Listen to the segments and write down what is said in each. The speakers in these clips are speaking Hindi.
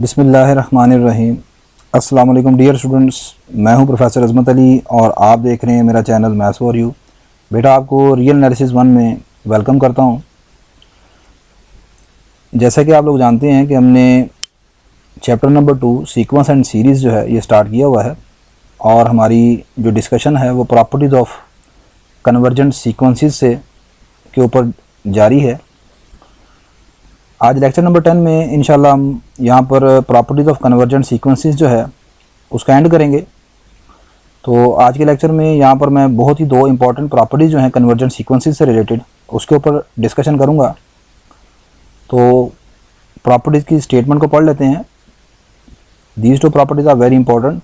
बिस्मिल्लाहिर्रहमानिर्रहीम। अस्सलाम वालेकुम डियर स्टूडेंट्स, मैं हूं प्रोफेसर अज़मत अली और आप देख रहे हैं मेरा चैनल मैथ्स फॉर यू। बेटा आपको रियल एनालिसिस 1 में वेलकम करता हूं। जैसा कि आप लोग जानते हैं कि हमने chapter number 2 sequence and series जो है ये स्टार्ट किया हुआ है और हमारी जो डिस्कशन है वो प्रॉपर्टीज़ ऑफ कन्वर्जेंट सीक्वेंसेस से के ऊपर जारी है। आज लेक्चर नंबर 10 में इंशाल्लाह हम यहाँ पर प्रॉपर्टीज़ ऑफ कन्वर्जेंट सीक्वेंसेस जो है उसका एंड करेंगे। तो आज के लेक्चर में यहाँ पर मैं बहुत ही दो इंपॉर्टेंट प्रॉपर्टीज़ जो हैं कन्वर्जेंट सीक्वेंसेस से रिलेटेड उसके ऊपर डिस्कशन करूँगा। तो प्रॉपर्टीज़ की स्टेटमेंट को पढ़ लेते हैं। These two properties are very important.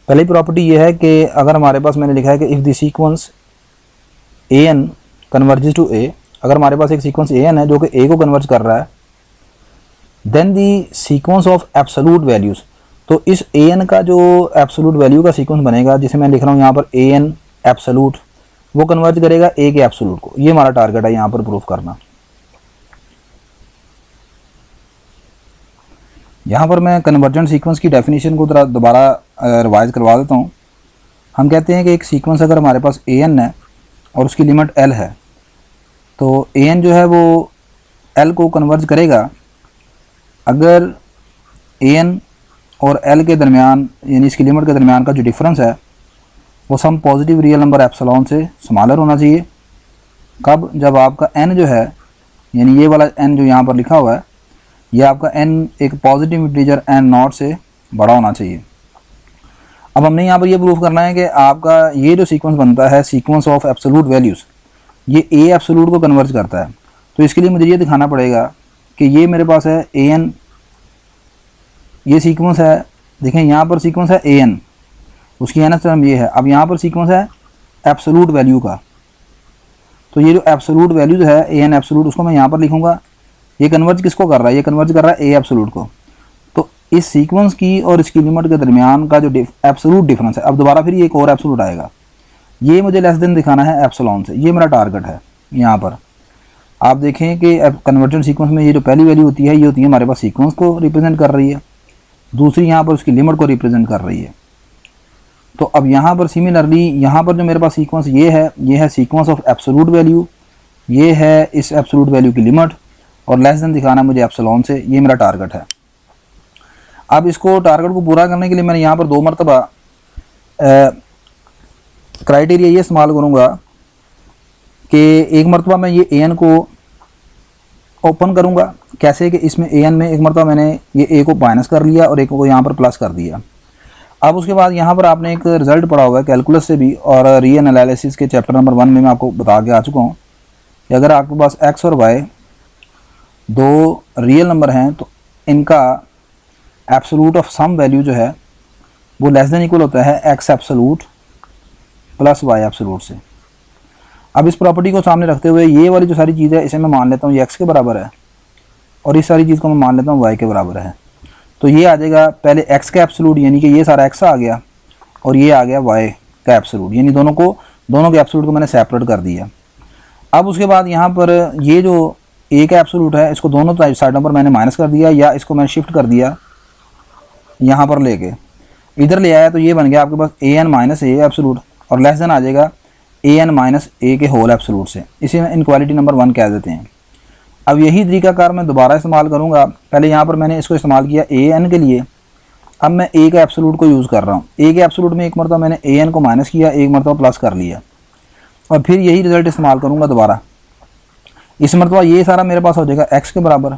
पहली प्रॉपर्टी ये है कि अगर हमारे पास मैंने लिखा है कि if the sequence A N converges to A, अगर हमारे पास एक सीक्वेंस ए एन है जो कि ए को कन्वर्ज कर रहा है, then the sequence of absolute values, तो इस ए एन का जो एब्सोलूट वैल्यू का सीक्वेंस बनेगा जिसे मैं लिख रहा हूँ यहाँ पर ए एन एब्सोलूट, वो कन्वर्ज करेगा ए के एब्सोलूट को। ये हमारा टारगेट है यहाँ पर प्रूफ करना। यहाँ पर मैं कन्वर्जेंट सीक्वेंस की डेफिनेशन को थोड़ा दोबारा रिवाइज करवा देता हूँ। हम कहते हैं कि एक सीक्वेंस अगर हमारे पास ए एन है और उसकी लिमिट एल है, तो ए एन जो है वो एल को कन्वर्ज करेगा अगर ए एन और एल के दरमियान यानी इसकी लिमिट के दरमियान का जो डिफरेंस है वो some positive real number epsilon से स्मॉलर होना चाहिए। कब? जब आपका एन जो है यानी ये वाला एन जो यहाँ पर लिखा हुआ है ये आपका एन एक पॉजिटिव इंटीजर एन नॉट से बड़ा होना चाहिए। अब हमने यहाँ पर ये प्रूफ करना है कि आपका ये जो सीक्वेंस बनता है सीक्वेंस ऑफ एब्सोलूट वैल्यूज़, ये ए एब्सोलूट को कन्वर्ज करता है। तो इसके लिए मुझे ये दिखाना पड़ेगा कि ये मेरे पास है ए एन, ये सीक्वेंस है, देखें यहाँ पर सीक्वेंस है ए एन, उसकी एन टर्म ये है। अब यहाँ पर सीक्वेंस है एब्सोलूट वैल्यू का, तो ये जो एब्सोलूट वैल्यूज है ए एन एब्सोलूट, उसको मैं यहाँ पर लिखूँगा। ये कन्वर्ज किसको कर रहा है? ये कन्वर्ज कर रहा है ए एब्सोलूट को। तो इस सीक्वेंस की और इसकी लिमिट के दरमियान का जो एब्सोलूट डिफरेंस है, अब दोबारा फिर ये एक और एब्सोलूट आएगा, ये मुझे लेस देन दिखाना है एप्सिलॉन से। ये मेरा टारगेट है। यहाँ पर आप देखें कि कन्वर्जेंट सीक्वेंस में ये जो पहली वैल्यू होती है ये होती है हमारे पास सीक्वेंस को रिप्रेजेंट कर रही है, दूसरी यहाँ पर उसकी लिमिट को रिप्रेजेंट कर रही है। तो अब यहाँ पर सिमिलरली यहाँ पर जो मेरे पास सीक्वेंस ये है सीक्वेंस ऑफ एब्सोलूट वैल्यू, ये है इस एब्सोलूट वैल्यू की लिमिट और लेस देन दिखाना मुझे एप्सिलॉन से। ये मेरा टारगेट है। अब इसको टारगेट को पूरा करने के लिए मैंने यहाँ पर दो मरतबा क्राइटेरिया ये इस्तेमाल करूँगा कि एक मरतबा मैं ये ए एन को ओपन करूँगा। कैसे कि इसमें ए एन में एक मरतबा मैंने ये ए को माइनस कर लिया और एक को यहाँ पर प्लस कर दिया। अब उसके बाद यहाँ पर आपने एक रिज़ल्ट पढ़ा हुआ है कैलकुलस से भी और रियल एनालिसिस के चैप्टर नंबर 1 में मैं आपको बता के आ चुका हूँ कि अगर आपके पास एक्स और वाई दो रियल नंबर हैं तो इनका एब्सोलूट ऑफ सम वैल्यू जो है वो लेस देन इक्वल होता है x absolute plus y absolute से। अब इस प्रॉपर्टी को सामने रखते हुए ये वाली जो सारी चीज़ है इसे मैं मान लेता हूँ ये एक्स के बराबर है और इस सारी चीज़ को मैं मान लेता हूँ वाई के बराबर है। तो ये आ जाएगा पहले एक्स का एब्सोलूट यानी कि ये सारा एक्स आ गया और ये आ गया वाई का एब्सोलूट, यानी दोनों के एब्सोलूट को मैंने सेपरेट कर दिया। अब उसके बाद यहाँ पर ये जो ए का एब्सोलूट है इसको दोनों साइडों पर मैंने माइनस कर दिया या इसको मैंने शिफ्ट कर दिया यहाँ पर लेके इधर ले आया, तो ये बन गया आपके पास ए एन माइनस ए एब्सोलूट और लेस देन आ जाएगा ए एन माइनस ए के होल एब्सोलूट से। इसे मैं इनक्वालिटी नंबर 1 कह देते हैं। अब यही तरीकाकार मैं दोबारा इस्तेमाल करूँगा। पहले यहाँ पर मैंने इसको इस्तेमाल किया ए एन के लिए, अब मैं ए के एब्सोलूट को यूज़ कर रहा हूँ। ए के एब्सोलूट में एक मरतबा मैंने ए एन को माइनस किया, एक मरतबा प्लस कर लिया और फिर यही रिज़ल्ट इस्तेमाल करूँगा दोबारा। इस मरतबा ये सारा मेरे पास हो जाएगा एक्स के बराबर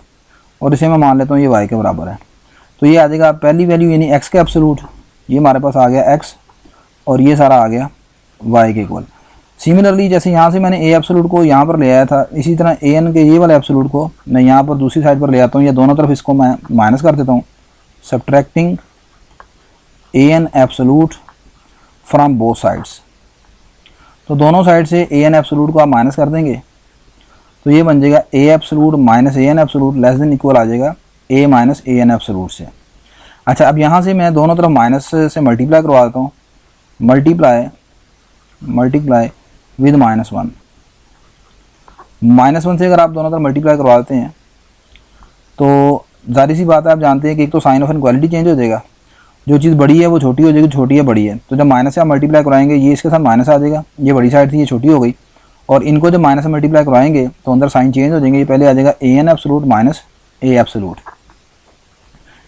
और इसे मैं मान लेता हूँ ये वाई के बराबर है। तो ये आ जाएगा पहली वैल्यू यानी एक्स के एब्सोलूट, ये हमारे पास आ गया एक्स और ये सारा आ गया वाई के इक्वल। सिमिलरली जैसे यहाँ से मैंने ए एब्सोलूट को यहाँ पर ले आया था, इसी तरह ए एन के ये वाले एब्सोलूट को मैं यहाँ पर दूसरी साइड पर ले आता हूँ या दोनों तरफ इसको मैं माइनस कर देता हूँ। Subtracting A N absolute from both sides, तो दोनों साइड से ए एन एब्सोलूट को आप माइनस कर देंगे तो ये बन जाएगा A absolute minus A N absolute less than equal आ जाएगा A minus A N absolute से। अच्छा, अब यहाँ से मैं दोनों तरफ माइनस से मल्टीप्लाई करवा देता हूँ। मल्टीप्लाई विद -1, -1 से अगर आप दोनों तरफ मल्टीप्लाई करवा देते हैं तो जाहिर सी बात है, आप जानते हैं कि एक तो साइन ऑफ इनक्वालिटी चेंज हो जाएगा, जो चीज़ बड़ी है वो छोटी हो जाएगी, छोटी है बड़ी है, तो जब माइनस से आप मल्टीप्लाई कराएंगे ये इसके साथ माइनस आ जाएगा, ये बड़ी साइड थी ये छोटी हो गई, और इनको जब माइनस से मल्टीप्लाई कराएंगे तो अंदर साइन चेंज हो जाएंगे, ये पहले आ जाएगा A N absolute minus A absolute,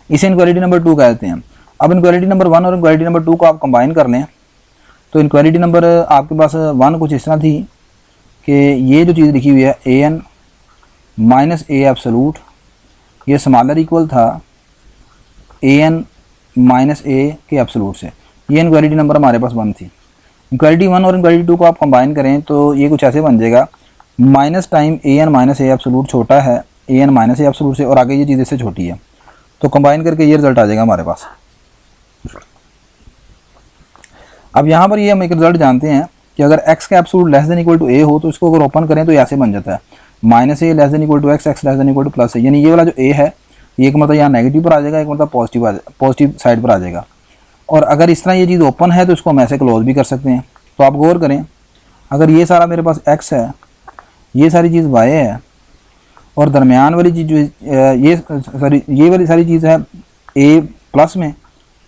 इसे इनक्वालिटी नंबर 2 कहते हैं। अब इनक्वालिटी नंबर 1 और इनक्वालिटी नंबर 2 को आप कंबाइन कर लें तो इनक्वालिटी नंबर आपके पास 1 कुछ इस तरह थी कि ये जो चीज़ लिखी हुई है ए एन माइनस ए एब्सोल्यूट, ये स्मॉलर इक्वल था ए एन माइनस ए के एब्सोल्यूट से, ये इनक्वालिटी नंबर हमारे पास 1 थी। इनक्वालिटी 1 और इनक्वालिटी 2 को आप कंबाइन करें तो ये कुछ ऐसे बन जाएगा, माइनस टाइम ए एन माइनस ए एब्सोल्यूट छोटा है ए एन माइनस ए एब्सोल्यूट से, और आगे ये चीज़ इससे छोटी है, तो कंबाइन करके ये रिजल्ट आ जाएगा हमारे पास। अब यहाँ पर ये हम एक रिजल्ट जानते हैं कि अगर x का absolute less than equal to a हो तो इसको अगर ओपन करें तो ये ऐसे बन जाता है, minus a less than equal to x, x less than equal to plus a, यानी ये वाला जो a है ये एक मतलब यहाँ नेगेटिव पर आ जाएगा, एक मतलब पॉजिटिव साइड पर आ जाएगा। और अगर इस तरह ये चीज़ ओपन है तो इसको हम ऐसे क्लोज भी कर सकते हैं। तो आप गौर करें, अगर ये सारा मेरे पास x है, ये सारी चीज़ y है, और दरमियान वाली चीज़ ये वाली सारी चीज़ है a प्लस में,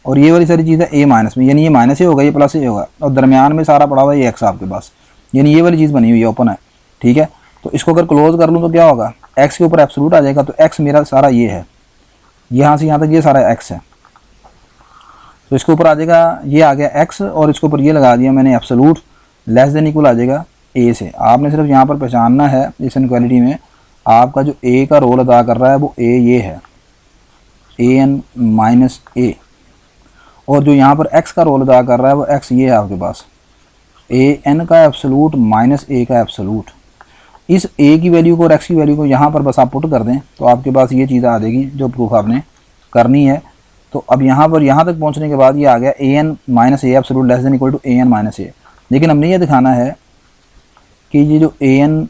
और ये वाली सारी चीज़ है a माइनस में, यानी ये माइनस ही होगा ये प्लस ही होगा, और दरमियान में सारा पड़ा हुआ है ये x आपके पास, यानी ये वाली चीज़ बनी हुई है ओपन है, ठीक है। तो इसको अगर क्लोज कर लूँ तो क्या होगा, x के ऊपर एब्सोल्यूट आ जाएगा, तो x मेरा सारा ये है, यहाँ से यहाँ तक ये सारा x है, तो इसके ऊपर आ जाएगा, ये आ गया x, और इसके ऊपर ये लगा दिया मैंने एब्सोल्यूट लेस देन इक्वल आ जाएगा a से। आपने सिर्फ यहाँ पर पहचानना है इस इनक्वालिटी में आपका जो a का रोल अदा कर रहा है वो a ये है ए एन माइनस ए, और जो यहाँ पर x का रोल अदा कर रहा है वो x ये है आपके पास ए एन का एब्सोल्यूट माइनस ए का एब्सोल्यूट। इस a की वैल्यू को और x की वैल्यू को यहाँ पर बस आप पुट कर दें तो आपके पास ये चीज़ आ जाएगी जो प्रूफ आपने करनी है। तो अब यहाँ पर यहाँ तक पहुँचने के बाद ये आ गया a n minus A absolute less than equal to a n minus a, लेकिन हमने ये दिखाना है कि ये जो a N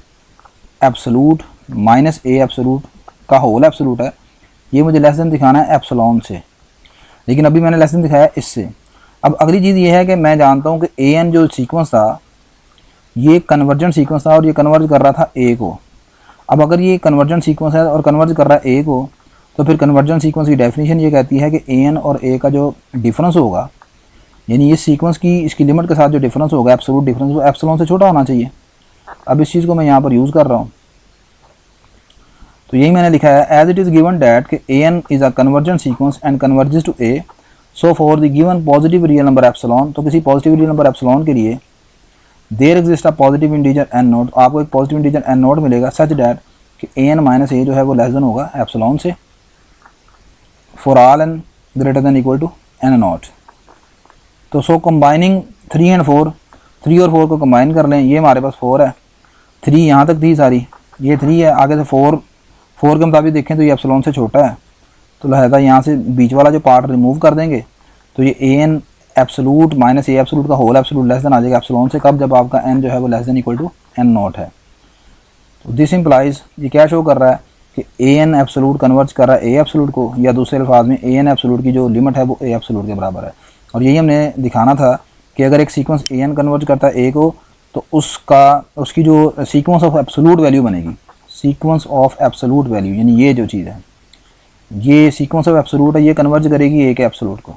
absolute minus A absolute का होल एब्सोल्यूट है ये मुझे लेस देन दिखाना है एप्सिलॉन से, लेकिन अभी मैंने लेस देन दिखाया इससे। अब अगली चीज़ ये है कि मैं जानता हूँ कि ए एन जो सीक्वेंस था ये कन्वर्जेंट सीक्वेंस था और ये कन्वर्ज कर रहा था ए को। अब अगर ये कन्वर्जेंट सीक्वेंस है और कन्वर्ज कर रहा है ए को, तो फिर कन्वर्जेंट सीक्वेंस की डेफिनेशन ये कहती है कि ए एन और ए का जो डिफरेंस होगा, यानी ये सीक्वेंस की इसकी लिमिट के साथ जो डिफरेंस होगा एब्सोल्यूट डिफरेंस, वो एप्सिलॉन से छोटा होना चाहिए। अब इस चीज़ को मैं यहाँ पर यूज़ कर रहा हूँ, तो यही मैंने लिखा है as it is given that कि a n is a convergent sequence and converges to a, so for the given positive real number epsilon, तो किसी पॉजिटिव रियल नंबर एप्सिलॉन के लिए there exist a positive integer n nought, आपको एक पॉजिटिव इंटीजर एन नोट मिलेगा सच डैट कि ए एन माइनस ए जो है वो लेस देन होगा एप्सिलॉन से for all n greater than equal to n not. तो सो कंबाइनिंग 3 एंड 4, 3 और 4 को कंबाइन कर लें, ये हमारे पास 4 है, 3 यहाँ तक थी सारी, ये 3 है, आगे से 4 के मुताबिक देखें तो ये एप्सिलॉन से छोटा है, तो लिहाजा यहाँ से बीच वाला जो पार्ट रिमूव कर देंगे तो ये a N absolute minus A absolute का होल एब्सोल्यूट लेस देन आ जाएगा एप्सिलॉन से, कब, जब आपका एन जो है वो less than equal to n not है। तो दिस इम्प्लाइज, ये क्या शो कर रहा है कि ए एन एब्सोल्यूट कन्वर्ज कर रहा है ए एब्सोल्यूट को, या दूसरे अल्फाज में ए एन एब्सोल्यूट की जो लिमिट है वो ए एब्सोल्यूट के बराबर है। और यही हमने दिखाना था कि अगर एक सीक्वेंस ए एन कन्वर्ज करता है ए को, तो उसकी जो सीक्वेंस ऑफ एब्सोल्यूट वैल्यू बनेगी, सीक्वेंस ऑफ एब्सोल्यूट वैल्यू, यानी ये जो चीज़ है ये सीक्वेंस ऑफ एब्सोल्यूट है, ये कन्वर्ज करेगी ए के एब्सोल्यूट को,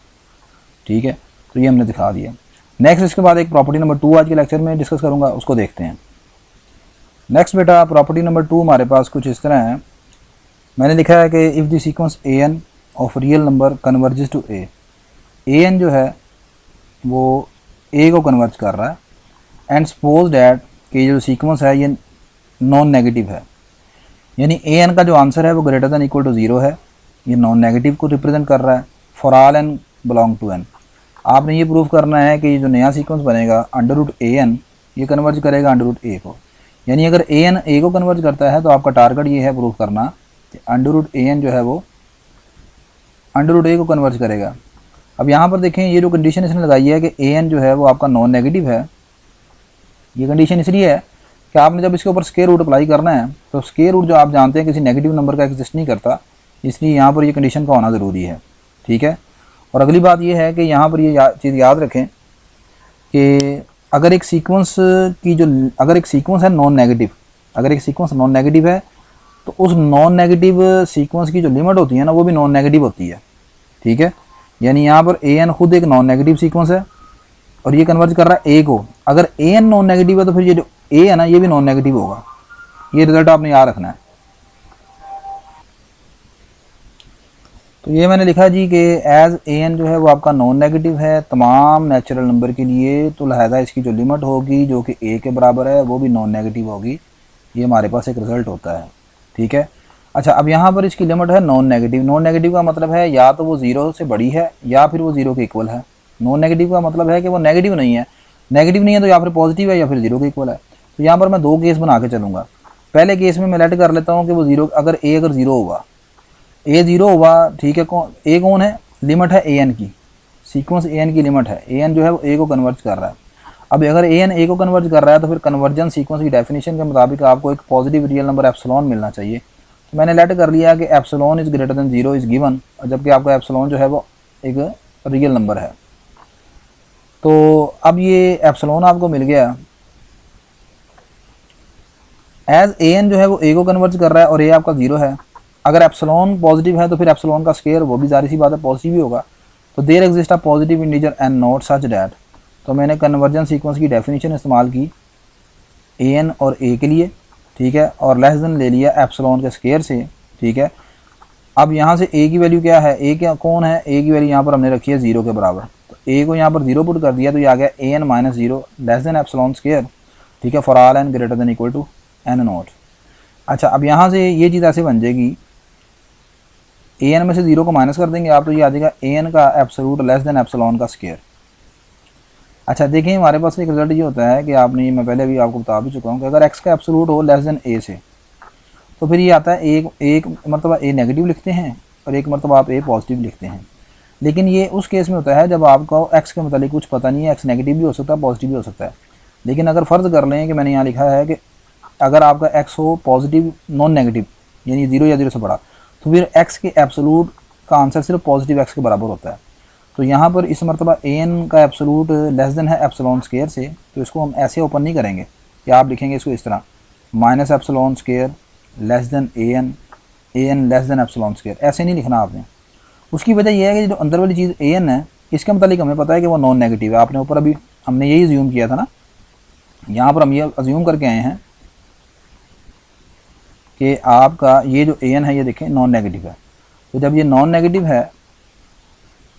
ठीक है। तो ये हमने दिखा दिया। नेक्स्ट इसके बाद एक प्रॉपर्टी नंबर 2 आज के लेक्चर में डिस्कस करूँगा, उसको देखते हैं। नेक्स्ट बेटा प्रॉपर्टी नंबर 2 हमारे पास कुछ इस तरह है, मैंने लिखा है कि if the sequence A n of real number converges to a n जो है वो ए को कन्वर्ज कर रहा है, एंड सपोज डैट कि जो सीक्वेंस है ये नॉन नेगेटिव है, यानी ए एन का जो आंसर है वो ग्रेटर देन इक्वल टू 0 है, ये नॉन नेगेटिव को रिप्रेजेंट कर रहा है for all n belong to n. आपने ये प्रूव करना है कि ये जो नया सीक्वेंस बनेगा अंडर रूट ए एन ये कन्वर्ज करेगा अंडर रूट ए को, यानी अगर ए एन ए को कन्वर्ज करता है तो आपका टारगेट ये है प्रूव करना कि अंडर रूट ए एन जो है वो अंडर रूट ए को कन्वर्ज करेगा। अब यहाँ पर देखें ये जो कंडीशन इसने लगाई है कि ए एन जो है वो आपका नॉन नेगेटिव है, ये कंडीशन इसलिए है कि आपने जब इसके ऊपर स्क्वायर रूट अप्लाई करना है तो स्क्वायर रूट जो आप जानते हैं किसी नेगेटिव नंबर का एग्जिस्ट नहीं करता, इसलिए यहाँ पर ये कंडीशन का होना ज़रूरी है, ठीक है। और अगली बात ये है कि यहाँ पर ये चीज़ याद रखें कि अगर एक सीक्वेंस है नॉन नेगेटिव, अगर एक सीक्वेंस नॉन नेगेटिव है तो उस नॉन नेगेटिव सीक्वेंस की जो लिमिट होती है ना वो भी नॉन नेगेटिव होती है, ठीक है। यानी यहाँ पर ए एन खुद एक नॉन नेगेटिव सीक्वेंस है और ये कन्वर्ज कर रहा है ए को। अगर ए एन नॉन नेगेटिव है तो फिर ये जो ए है ना ये भी नॉन नेगेटिव होगा। ये रिजल्ट आपने याद रखना है। तो ये मैंने लिखा जी कि एज ए एन जो है वो आपका नॉन नेगेटिव है तमाम नेचुरल नंबर के लिए, तो लिहाजा इसकी जो लिमिट होगी जो कि ए के बराबर है वो भी नॉन नेगेटिव होगी। ये हमारे पास एक रिजल्ट होता है, ठीक है। अच्छा, अब यहाँ पर इसकी लिमिट है नॉन नेगेटिव। नॉन नेगेटिव का मतलब है या तो वो ज़ीरो से बड़ी है या फिर वो ज़ीरो के इक्वल है। नॉन नेगेटिव का मतलब है कि वो नेगेटिव नहीं है, नेगेटिव नहीं है तो या फिर पॉजिटिव है या फिर ज़ीरो के इक्वल है। तो यहाँ पर मैं दो केस बना के चलूँगा। पहले केस में मैं लेट कर लेता हूँ कि वो ज़ीरो, अगर ज़ीरो हुआ, ए ज़ीरो हुआ, ठीक है। ए कौन है? लिमिट है ए एन की, सीक्वेंस ए एन की लिमिट है। ए एन जो है वो ए को कन्वर्ज कर रहा है। अब अगर ए एन ए को कन्वर्ज कर रहा है तो फिर कन्वर्जन सीक्वेंस की डेफिनेशन के मुताबिक आपको एक पॉजिटिव रियल नंबर एप्सिलॉन मिलना चाहिए। तो मैंने लेट कर लिया कि epsilon is greater than zero is given, और जबकि आपका एप्सिलॉन जो है वो एक रियल नंबर है। तो अब ये एप्सिलॉन आपको मिल गया। एज ए एन जो है वो ए को कन्वर्ज कर रहा है और ए आपका ज़ीरो है। अगर एप्सिलॉन पॉजिटिव है तो फिर एप्सिलॉन का स्क्वायर वो भी जारी सी बात है पॉजिटिव ही होगा। तो there exist a positive integer n not such that. तो मैंने कन्वर्जन सीक्वेंस की डेफिनेशन इस्तेमाल की ए एन और ए के लिए, ठीक है, और लेस देन ले लिया एप्सिलॉन के स्क्वायर से, ठीक है। अब यहाँ से ए की वैल्यू क्या है? ए क्या कौन है? ए की वैल्यू यहाँ पर हमने रखी है ज़ीरो के बराबर। तो ए को यहाँ पर ज़ीरो पुट कर दिया तो ये आ गया a n minus zero less than epsilon square, ठीक है, for all n greater than equal to n nought. अच्छा, अब यहाँ से ये चीज़ ऐसे बन जाएगी, ए एन में से ज़ीरो को माइनस कर देंगे आप तो ये आ जाएगा ए एन का एब्सोल्यूट लेस देन एप्सिलॉन का स्क्वायर। अच्छा देखिए, हमारे पास एक रिजल्ट ये होता है कि आपने, मैं पहले भी आपको बता भी चुका हूँ कि अगर एक्स का एब्सोल्यूट हो लेस देन ए से तो फिर ये आता है एक मरतबा ए नेगेटिव लिखते हैं और एक मरतबा आप ए पॉजिटिव लिखते हैं। लेकिन ये उस केस में होता है जब आपको एक्स के मतलब कुछ पता नहीं है, एक्स नेगेटिव भी हो सकता है पॉजिटिव भी हो सकता है। लेकिन अगर फ़र्ज़ कर लें कि मैंने यहाँ लिखा है कि अगर आपका एक्स हो पॉजिटिव नॉन नेगेटिव यानी ज़ीरो या ज़ीरो से बड़ा, तो फिर एक्स के एब्सोल्यूट का आंसर सिर्फ पॉजिटिव एक्स के बराबर होता है। तो यहाँ पर इस मरतबा ए एन का एब्सोल्यूट लेस देन है एप्सिलॉन स्क्वायर से, तो इसको हम ऐसे ओपन नहीं करेंगे कि आप लिखेंगे इसको इस तरह minus epsilon square less than a n less than epsilon square, ऐसे नहीं लिखना आपने। उसकी वजह यह है कि जो अंदर वाली चीज़ ए एन है इसके मतलब हमें पता है कि वो नॉन नेगेटिव है। आपने ऊपर अभी हमने यही अज्यूम किया था ना, यहाँ पर हम ये अज्यूम करके आए हैं कि आपका ये जो ए एन है ये देखें नॉन नेगेटिव है। तो जब ये नॉन नेगेटिव है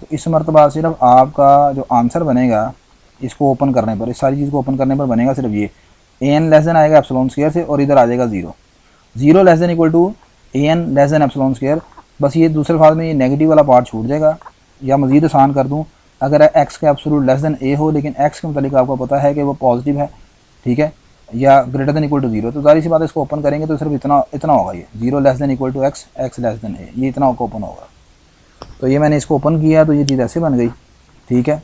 तो इस मरतबा सिर्फ आपका जो आंसर बनेगा इसको ओपन करने पर, इस सारी चीज़ को ओपन करने पर बनेगा सिर्फ ये ए एन लेस देन आएगा एप्सिलॉन स्क्वायर से और इधर आ जाएगा zero, zero less than equal to a n less than epsilon square. बस ये दूसरे फाल में ये नेगेटिव वाला पार्ट छूट जाएगा। या मज़ीद आसान कर दूँ, अगर एक्स का एब्सोल्यूट लेस देन ए हो लेकिन एक्स के मतलब आपको पता है कि वो पॉजिटिव है, ठीक है, या greater than equal to zero, तो जारी सी बात है इसको ओपन करेंगे तो सिर्फ इतना होगा, ये zero less than equal to x, x less than a, ये इतना ओपन होगा। तो ये मैंने इसको ओपन किया तो ये चीज़ ऐसे बन गई, ठीक है।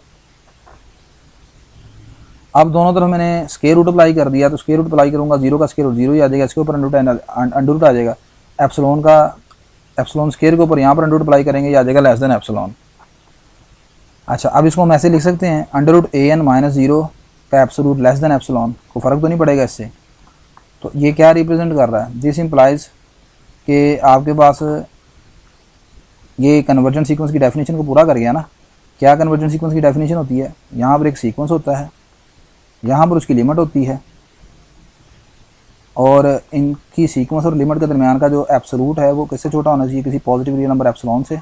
अब दोनों तरफ मैंने स्क्वायर रूट अप्लाई कर दिया, तो स्क्वायर रूट अप्लाई करूँगा, जीरो का स्क्वायर रूट ज़ीरो ही आ जाएगा, इसके ऊपर अंडर रूट आ जाएगा, एप्सिलॉन का एप्सिलॉन स्क्वायर के ऊपर यहाँ पर अंडर रूट अप्लाई करेंगे, ये आ जाएगा लेस देन एप्सिलॉन। अच्छा, अब इसको हम ऐसे लिख सकते हैं under root a n minus zero का एब्सोल्यूट लेस देन एप्सिलॉन, को फ़र्क तो नहीं पड़ेगा इससे। तो ये क्या रिप्रेजेंट कर रहा है? दिस इम्प्लाइज कि आपके पास ये कन्वर्जन सीक्वेंस की डेफिनेशन को पूरा कर गया ना। क्या कन्वर्जन सीक्वेंस की डेफिनेशन होती है? यहाँ पर एक सीक्वेंस होता है, यहाँ पर उसकी लिमिट होती है और इनकी सीक्वेंस और लिमिट के दरमियान का जो एब्सोल्यूट है वो किससे छोटा होना चाहिए? किसी पॉजिटिव रियल नंबर एप्सिलॉन से।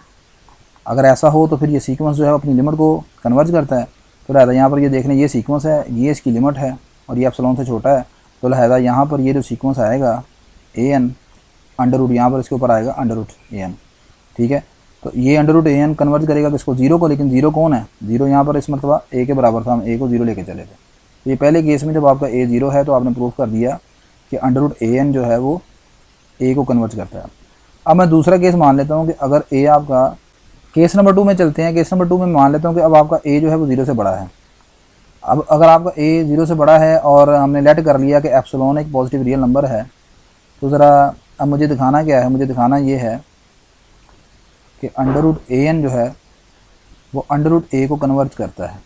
अगर ऐसा हो तो फिर ये सीक्वेंस जो है अपनी लिमिट को कन्वर्ज करता है। तो लिहाजा यहाँ पर ये देख लें, ये सीक्वेंस है, ये इसकी लिमिट है और ये एप्सिलॉन से छोटा है। तो लिहाजा यहाँ पर ये जो सीक्वेंस आएगा ए एन अंडर रूट, यहाँ पर इसके ऊपर आएगा अंडर रूट ए एन, ठीक है। तो ये under root a N converge करेगा किसको? ज़ीरो को। लेकिन ज़ीरो कौन है? ज़ीरो यहाँ पर इस मरतबा ए के बराबर था, हम ए को ज़ीरो लेके चले थे। तो ये पहले केस में जब आपका ए ज़ीरो है तो आपने प्रूव कर दिया कि अंडर रूट ए एन जो है वो ए को कन्वर्ज करता है। अब मैं दूसरा केस मान लेता हूँ कि अगर ए आपका, केस नंबर 2 में चलते हैं। केस नंबर 2 में मान लेता हूँ कि अब आपका ए जो है वो ज़ीरो से बड़ा है। अब अगर आपका ए ज़ीरो से बड़ा है और हमने लेट कर लिया कि एप्सिलॉन एक पॉजिटिव रियल नंबर है, तो ज़रा अब मुझे दिखाना क्या है? मुझे दिखाना ये है कि अंडर रूट ए एन जो है वो अंडर रूट ए को कन्वर्ज करता है।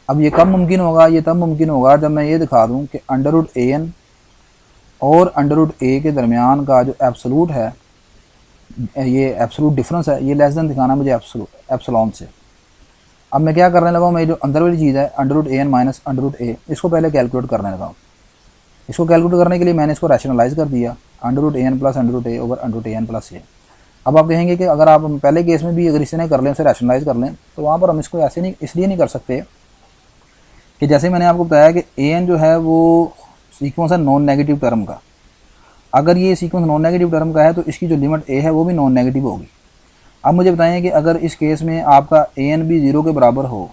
अब ये कब मुमकिन होगा? ये तब मुमकिन होगा जब मैं ये दिखा दूँ कि अंडर रूट ए एन और अंडर रूट ए के दरमियान का जो एब्सोलूट है, ये एब्सोलूट डिफरेंस है, ये लेस देन दिखाना मुझे एप्सिलॉन से। अब मैं क्या करने लगा हूँ, मैं जो अंदर वाली चीज़ है under root a n minus under root ए, इसको पहले कैलकुलेट करने लगा हूँ। इसको कैलकुलेट करने के लिए मैंने इसको रैशनलाइज कर दिया, under root a n plus under root A over under root a n plus ए। अब आप कहेंगे कि अगर आप पहले केस में भी अगर इसे नहीं कर लें, उसे रैशनलाइज कर लें, तो वहाँ पर हम इसको ऐसे नहीं इसलिए नहीं कर सकते कि जैसे मैंने आपको बताया कि ए एन जो है वो सीक्वेंस है नॉन नेगेटिव टर्म का। अगर ये सीक्वेंस नॉन नेगेटिव टर्म का है तो इसकी जो लिमिट ए है वो भी नॉन नेगेटिव होगी। अब मुझे बताएं कि अगर इस केस में आपका ए एन भी 0 के बराबर हो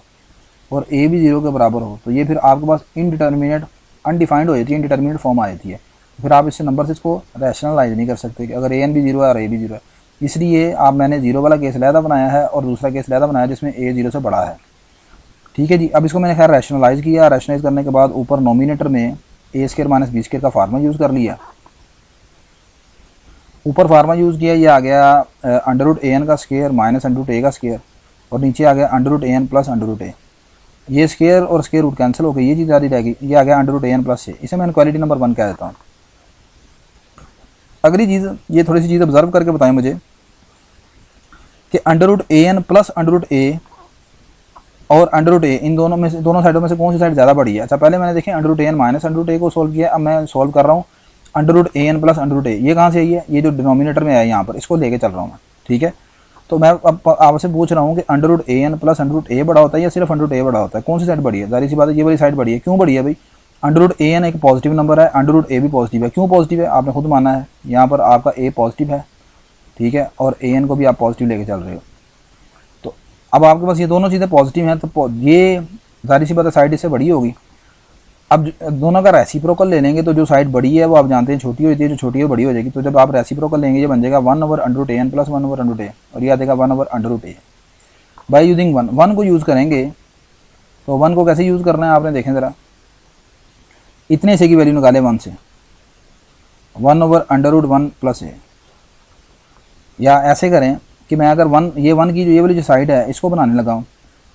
और ए भी 0 के बराबर हो, तो ये फिर आपके पास इनडिटर्मिनेट अनडिफाइंड हो जाती है, इनडिटर्मिनेट फॉर्म आ जाती है। फिर आप इससे नंबर से इसको रैशनलाइज नहीं कर सकते कि अगर ए एन भी 0 है और ए भी 0 है। इसलिए आप मैंने 0 वाला केस लहदा बनाया है और दूसरा केस लहदा बनाया जिसमें ए 0 से बड़ा है। ठीक है जी। अब इसको मैंने खैर रैशनलाइज किया, रैशनलाइज करने के बाद ऊपर नोमिनेटर में ए स्क्र माइनस बी स्क्र का फार्मूला यूज़ कर लिया, ऊपर फार्मूला यूज़ किया, ये आ गया अंडर रूट ए एन का स्क्वायर माइनस अंडर रूट ए का स्क्वायर, और नीचे आ गया under root a n plus under root ए। ये स्क्वायर और स्क्वायर रूट कैंसिल हो गई, ये चीज़ सारी रह गई, ये आ गया under root a n plus ए। इसे मैंने क्वालिटी नंबर 1 कह देता हूँ। अगली चीज़, ये थोड़ी सी चीज़ ऑब्जर्व करके बताएं मुझे कि under root a n plus under root a और अंडर रूट ए, इन दोनों में से, दोनों साइडों में से कौन सी साइड ज़्यादा बड़ी है? अच्छा, पहले मैंने देखें under root a n minus under root ए को सोल्व किया। अब मैं सोल्व कर रहा हूँ under root a n plus under root ए। ये कहाँ से आई है? ये जो डिनोमिनेटर में है यहाँ पर, इसको लेके चल रहा हूँ मैं। ठीक है, तो मैं अब आपसे पूछ रहा हूँ कि under root a n plus under root ए बड़ा होता है या सिर्फ अंडर रूट ए बड़ा होता है? कौन सी साइड बड़ी है? जाहिर सी बात है ये वाली साइड बड़ी है। क्यों बड़ी है भाई? अंडर रूट ए एन एक पॉजिटिव नंबर है, अंडर रूट ए भी पॉजिटिव है। क्यों पॉजिटिव है? आपने खुद माना है, यहाँ पर आपका ए पॉजिटिव है, ठीक है, और ए एन को भी आप पॉजिटिव लेके चल रहे हो। तो अब आपके पास ये दोनों चीज़ें पॉजिटिव हैं, तो ये जाहिर सी बात है साइड इससे बड़ी होगी। अब दोनों का रेसिप्रोकल ले लेंगे तो जो साइड बड़ी है वो आप जानते हैं छोटी होती है, जो छोटी है बड़ी हो जाएगी। तो जब आप रेसिप्रोकल लेंगे ये बन जाएगा 1 over under root a n plus 1 over under root a, और ये आ जाएगा 1 over under root a. By using 1 को यूज़ करेंगे, तो 1 को कैसे यूज़ करना है आपने देखें ज़रा। इतने से की वैल्यू निकालें 1 से, 1 ओवर अंडर रूट 1 प्लस ए, या ऐसे करें कि मैं अगर 1 ये 1 की जो ये वाली जो साइड है इसको बनाने लगा हूँ,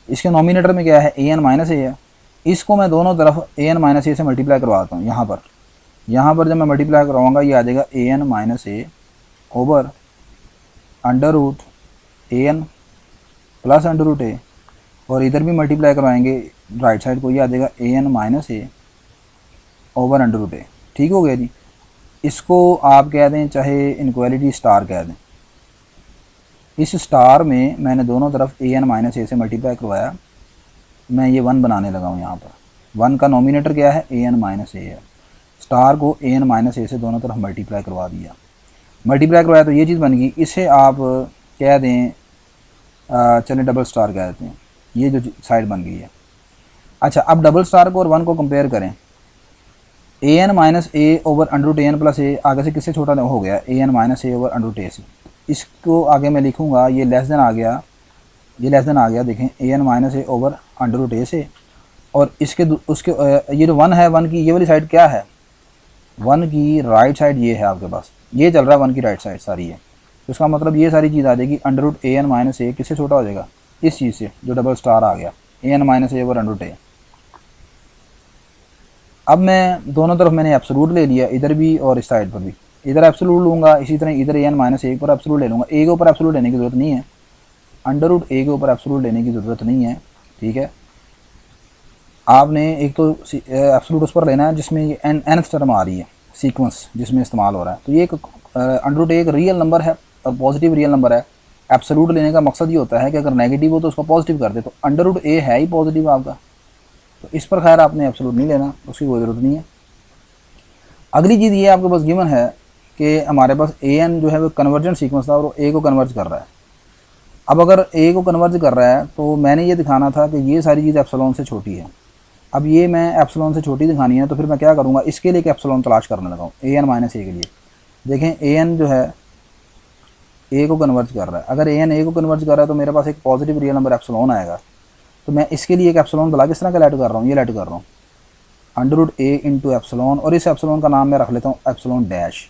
इसके नॉमिनेटर में क्या है? ए एन माइनस ए है। इसको मैं दोनों तरफ ए एन माइनस ए से मल्टीप्लाई करवाता हूँ। यहाँ पर जब मैं मल्टीप्लाई करवाऊँगा ये आ जाएगा A n minus A over under root a n plus under root a, और इधर भी मल्टीप्लाई करवाएंगे राइट साइड को, ये आ जाएगा A n minus A over under root ए। ठीक हो गया जी। इसको आप कह दें चाहे इनक्वालिटी स्टार कह दें। इस स्टार में मैंने दोनों तरफ ए एन माइनस ए से मल्टीप्लाई करवाया, मैं ये 1 बनाने लगा हूँ। यहाँ पर 1 का नोमिनेटर क्या है? ए एन माइनस ए है। स्टार को ए एन माइनस ए से दोनों तरफ मल्टीप्लाई करवा दिया, मल्टीप्लाई करवाया तो ये चीज़ बन गई। इसे आप कह दें चलें डबल स्टार कह देते हैं, ये जो साइड बन गई है। अच्छा, अब डबल स्टार को और 1 को कंपेयर करें। ए n minus A over under root a n plus ए आगे से किससे छोटा हो गया? A n minus A over under root ए से। इसको आगे मैं लिखूँगा, ये लेस देन आ गया, ये लेस देन आ गया, देखें ए एन माइनस ए ओवर अंडर रूट ए से। और इसके उसके ये जो 1 है, 1 की ये वाली साइड क्या है? 1 की राइट साइड ये है आपके पास, ये चल रहा है 1 की राइट साइड सारी है। तो इसका मतलब ये सारी चीज़ आ जाएगी under root a n minus ए किससे छोटा हो जाएगा? इस चीज़ से जो डबल स्टार आ गया, a n minus A over under root ए। अब मैं दोनों तरफ मैंने एब्सोल्यूट ले लिया, इधर भी और इस साइड पर भी। इधर एब्सोल्यूट लूँगा, इसी तरह इधर ए एन माइनस ए पर एब्सोल्यूट ले लूँगा। ए के ऊपर एब्सोल्यूट लेने की ज़रूरत नहीं है, अंडर रूट ए के ऊपर एब्सोल्यूट लेने की ज़रूरत नहीं है। ठीक है, आपने एक तो एब्सोल्यूट उस पर लेना है जिसमें ये nth टर्म आ रही है, सीक्वेंस जिसमें इस्तेमाल हो रहा है। तो ये एक अंडर रूट ए एक रियल नंबर है और पॉजिटिव रियल नंबर है। एब्सोल्यूट लेने का मकसद ये होता है कि अगर नेगेटिव हो तो उसको पॉजिटिव कर दे। तो अंडर रूट ए है ही पॉजिटिव आपका, तो इस पर खैर आपने एब्सोल्यूट नहीं लेना, उसकी कोई ज़रूरत नहीं है। अगली चीज़ ये आपके पास गिवन है कि हमारे पास ए एन जो है वो कन्वर्जेंट सीक्वेंस था और वो ए को कन्वर्ज कर रहा है। अब अगर ए को कन्वर्ज कर रहा है तो मैंने ये दिखाना था कि ये सारी चीज़ एप्सिलॉन से छोटी है। अब ये मैं एप्सिलॉन से छोटी दिखानी है, तो फिर मैं क्या करूँगा, इसके लिए एक एप्सिलॉन तलाश करने लगा हूँ ए एन माइनस ए के लिए। देखें ए एन जो है ए को कन्वर्ज कर रहा है। अगर ए एन ए को कन्वर्ज कर रहा है तो मेरे पास एक पॉजिटिव रियल नंबर एप्सिलॉन आएगा। तो मैं इसके लिए एक एप्सिलॉन भला किस तरह का लेट कर रहा हूँ, ये लेट कर रहा हूँ अंडर रूट ए इंटू एप्सिलॉन, और इस एप्सिलॉन का नाम मैं रख लेता हूँ एप्सिलॉन डैश।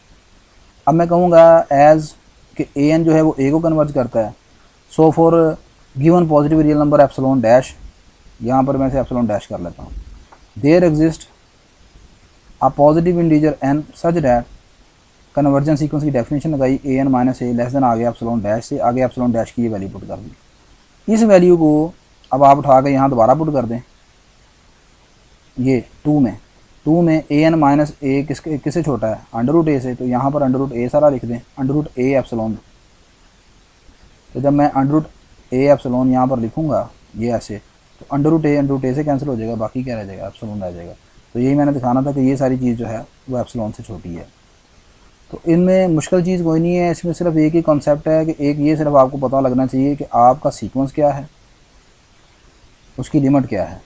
अब मैं कहूँगा एज कि ए एन जो है वो ए को कन्वर्ज करता है, so for given positive real number epsilon dash, यहाँ पर मैं इसे एप्सिलॉन डैश कर लेता हूँ। There exist a positive integer n such that convergence sequence की डेफिनेशन लगाई an minus a less than आगे एप्सिलॉन डैश से, आगे एप्सिलॉन डैश की ये वैल्यू पुट कर दी। इस वैल्यू को अब आप उठा के यहाँ दोबारा पुट कर दें, ये 2 में an माइनस ए किससे छोटा है, अंडर रूट ए से, तो यहाँ पर अंडर रूट ए सारा लिख दें, अंडर रूट ए एप्सिलॉन। तो जब मैं अंडर रूट ए एप्सिलॉन यहाँ पर लिखूँगा ये ऐसे, तो अंडर रूट ए से कैंसिल हो जाएगा, बाकी क्या रह जाएगा, एप्सिलॉन रह जाएगा। तो यही मैंने दिखाना था कि ये सारी चीज़ जो है वो एप्सिलॉन से छोटी है। तो इनमें मुश्किल चीज़ कोई नहीं है, इसमें सिर्फ एक ही कॉन्सेप्ट है कि एक ये सिर्फ आपको पता लगना चाहिए कि आपका सीक्वेंस क्या है, उसकी लिमिट क्या है।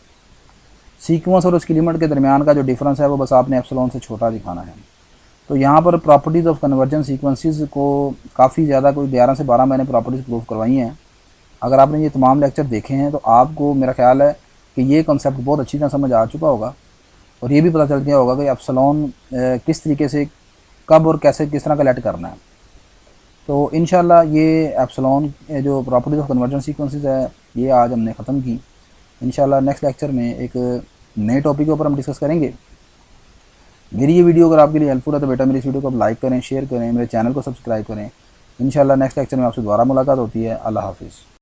सीक्वेंस और उसकी लिमिट के दरमियान का जो डिफरेंस है वो बस आपने एप्सिलॉन से छोटा दिखाना है। तो यहाँ पर प्रॉपर्टीज़ ऑफ कन्वर्जेंट सीक्वेंसेस को काफ़ी ज़्यादा, कोई 11 से 12 मैंने प्रॉपर्टीज़ प्रूव करवाई हैं। अगर आपने ये तमाम लेक्चर देखे हैं तो आपको मेरा ख्याल है कि ये कॉन्सेप्ट बहुत अच्छी तरह समझ आ चुका होगा और ये भी पता चल गया होगा कि एप्सिलॉन किस तरीके से, कब और कैसे, किस तरह कलेक्ट करना है। तो इंशाल्लाह ये एप्सिलॉन जो प्रॉपर्टीज़ ऑफ कन्वर्जेंट सीक्वेंसेस है ये आज हमने ख़त्म की। इंशाल्लाह नेक्स्ट लेक्चर में एक नए टॉपिक के ऊपर हम डिस्कस करेंगे। मेरी ये वीडियो अगर आपके लिए हेल्पफुल है तो बेटा मेरी इस वीडियो को आप लाइक करें, शेयर करें, मेरे चैनल को सब्सक्राइब करें। इंशाल्लाह नेक्स्ट लेक्चर में आपसे दोबारा मुलाकात होती है। अल्लाह हाफिज़।